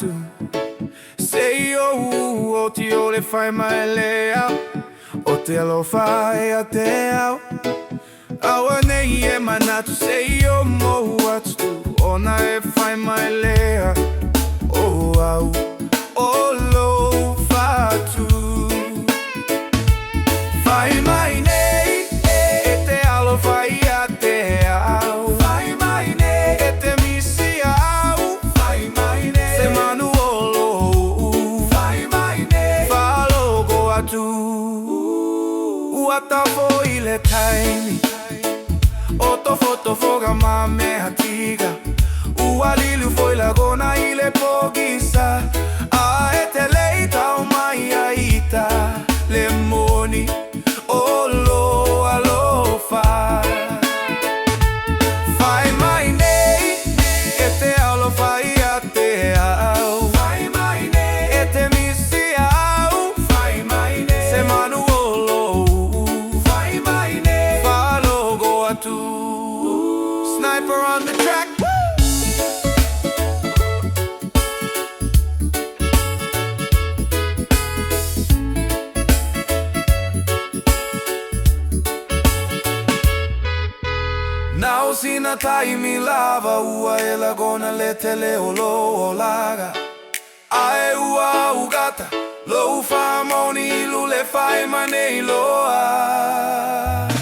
manatu Sei o ti o le Faimai lea O te alowhai a te au Aua nei e manatu sei o mohu atu Ona e Faimai lea O au o lo fatu Faimai nei e te alowhai a te au Faimai nei e te misi au Faimai nei se manu olo Faimai nei whalogo atu Ua tafo i le taimi O tofo ga mame hatiga Ua lilu foi lagona i le pogisa A e te leita o mai a ita Le moni o lo alofa Faimai nei e te alowhai a te au Faimai nei e te misi au Faimai nei se manu olo Faimai nei whalogo atu Sniper on the track Nau sina taimi lava ua e lagona le tele o lo o laga Ae ua ugata lo ufamoni lule Faimai nei loa